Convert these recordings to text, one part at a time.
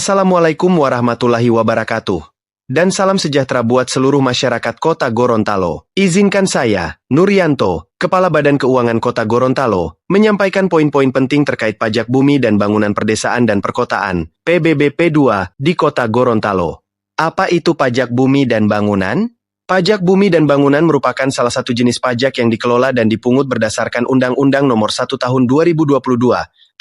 Assalamualaikum warahmatullahi wabarakatuh. Dan salam sejahtera buat seluruh masyarakat Kota Gorontalo. Izinkan saya, Nuryanto, Kepala Badan Keuangan Kota Gorontalo, menyampaikan poin-poin penting terkait pajak bumi dan bangunan perdesaan dan perkotaan, PBBP 2, di Kota Gorontalo. Apa itu pajak bumi dan bangunan? Pajak bumi dan bangunan merupakan salah satu jenis pajak yang dikelola dan dipungut berdasarkan Undang-Undang Nomor 1 Tahun 2022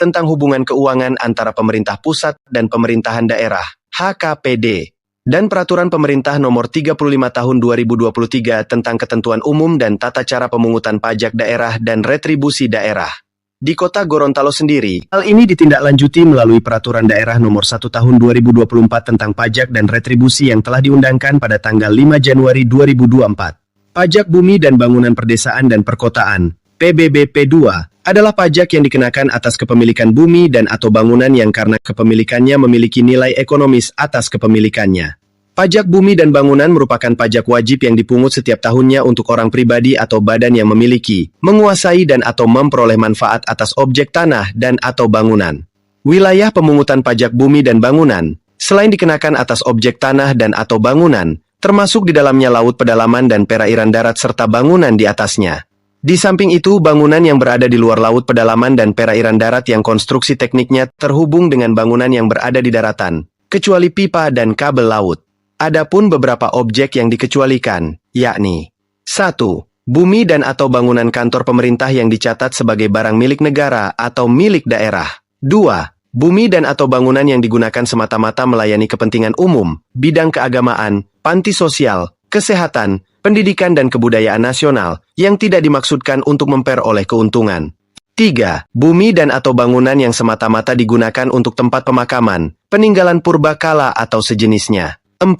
tentang hubungan keuangan antara pemerintah pusat dan pemerintahan daerah, HKPD, dan Peraturan Pemerintah Nomor 35 Tahun 2023 tentang ketentuan umum dan tata cara pemungutan pajak daerah dan retribusi daerah. Di Kota Gorontalo sendiri, hal ini ditindaklanjuti melalui Peraturan Daerah Nomor 1 Tahun 2024 tentang pajak dan retribusi yang telah diundangkan pada tanggal 5 Januari 2024. Pajak bumi dan bangunan perdesaan dan perkotaan, PBBP 2, adalah pajak yang dikenakan atas kepemilikan bumi dan atau bangunan yang karena kepemilikannya memiliki nilai ekonomis atas kepemilikannya. Pajak bumi dan bangunan merupakan pajak wajib yang dipungut setiap tahunnya untuk orang pribadi atau badan yang memiliki, menguasai dan atau memperoleh manfaat atas objek tanah dan atau bangunan. Wilayah pemungutan pajak bumi dan bangunan, selain dikenakan atas objek tanah dan atau bangunan, termasuk di dalamnya laut pedalaman dan perairan darat serta bangunan di atasnya. Di samping itu, bangunan yang berada di luar laut pedalaman dan perairan darat yang konstruksi tekniknya terhubung dengan bangunan yang berada di daratan, kecuali pipa dan kabel laut. Adapun beberapa objek yang dikecualikan, yakni 1. Bumi dan atau bangunan kantor pemerintah yang dicatat sebagai barang milik negara atau milik daerah. 2. Bumi dan atau bangunan yang digunakan semata-mata melayani kepentingan umum, bidang keagamaan, panti sosial, kesehatan, pendidikan dan kebudayaan nasional, yang tidak dimaksudkan untuk memperoleh keuntungan. 3. Bumi dan atau bangunan yang semata-mata digunakan untuk tempat pemakaman, peninggalan purbakala atau sejenisnya. 4.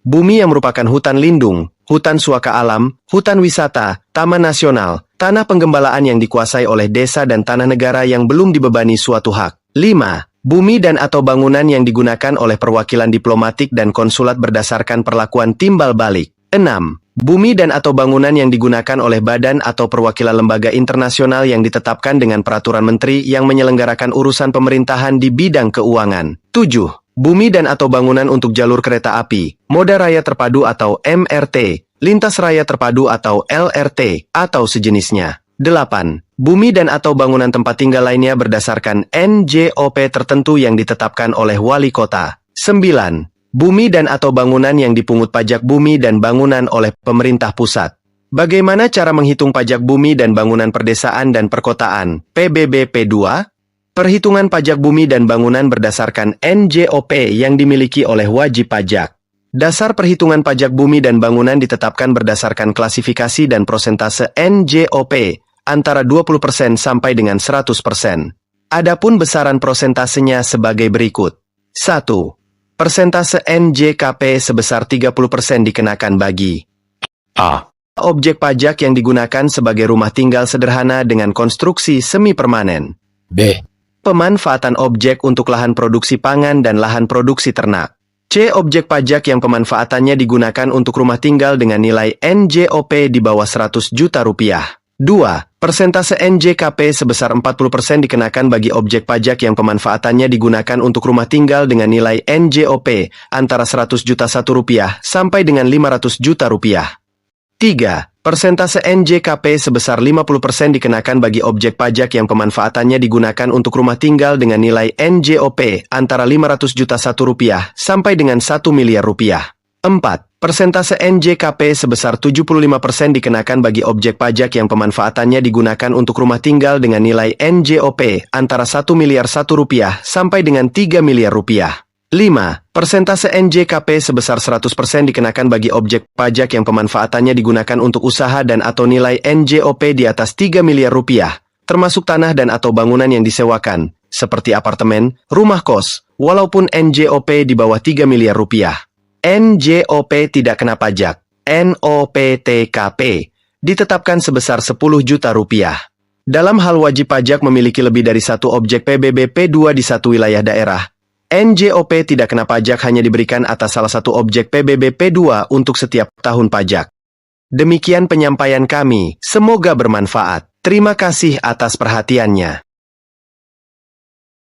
Bumi yang merupakan hutan lindung, hutan suaka alam, hutan wisata, taman nasional, tanah penggembalaan yang dikuasai oleh desa dan tanah negara yang belum dibebani suatu hak. 5. Bumi dan atau bangunan yang digunakan oleh perwakilan diplomatik dan konsulat berdasarkan perlakuan timbal balik. 6. Bumi dan atau bangunan yang digunakan oleh badan atau perwakilan lembaga internasional yang ditetapkan dengan peraturan menteri yang menyelenggarakan urusan pemerintahan di bidang keuangan. 7. Bumi dan atau bangunan untuk jalur kereta api, moda raya terpadu atau MRT, lintas raya terpadu atau LRT, atau sejenisnya. 8. Bumi dan atau bangunan tempat tinggal lainnya berdasarkan NJOP tertentu yang ditetapkan oleh wali kota. 9. Bumi dan atau bangunan yang dipungut pajak bumi dan bangunan oleh pemerintah pusat. Bagaimana cara menghitung pajak bumi dan bangunan perdesaan dan perkotaan, PBBP 2? Perhitungan pajak bumi dan bangunan berdasarkan NJOP yang dimiliki oleh wajib pajak. Dasar perhitungan pajak bumi dan bangunan ditetapkan berdasarkan klasifikasi dan prosentase NJOP antara 20% sampai dengan 100%. Adapun besaran prosentasenya sebagai berikut. 1. Persentase NJKP sebesar 30% dikenakan bagi A. Objek pajak yang digunakan sebagai rumah tinggal sederhana dengan konstruksi semi permanen. B. Pemanfaatan objek untuk lahan produksi pangan dan lahan produksi ternak. C. Objek pajak yang pemanfaatannya digunakan untuk rumah tinggal dengan nilai NJOP di bawah 100 juta rupiah. 2. Persentase NJKP sebesar 40% dikenakan bagi objek pajak yang pemanfaatannya digunakan untuk rumah tinggal dengan nilai NJOP antara 100 juta Rp1 sampai dengan 500 juta rupiah. 3. Persentase NJKP sebesar 50% dikenakan bagi objek pajak yang pemanfaatannya digunakan untuk rumah tinggal dengan nilai NJOP antara 500 juta Rp1 sampai dengan 1 miliar rupiah. 4. Persentase NJKP sebesar 75% dikenakan bagi objek pajak yang pemanfaatannya digunakan untuk rumah tinggal dengan nilai NJOP antara 1 miliar Rp1 sampai dengan 3 miliar rupiah. 5. Persentase NJKP sebesar 100% dikenakan bagi objek pajak yang pemanfaatannya digunakan untuk usaha dan atau nilai NJOP di atas 3 miliar rupiah, termasuk tanah dan atau bangunan yang disewakan, seperti apartemen, rumah kos, walaupun NJOP di bawah 3 miliar rupiah. NJOP tidak kena pajak. NOPTKP ditetapkan sebesar 10 juta rupiah. Dalam hal wajib pajak memiliki lebih dari satu objek PBBP 2 di satu wilayah daerah, NJOP tidak kena pajak hanya diberikan atas salah satu objek PBBP 2 untuk setiap tahun pajak. Demikian penyampaian kami, semoga bermanfaat. Terima kasih atas perhatiannya.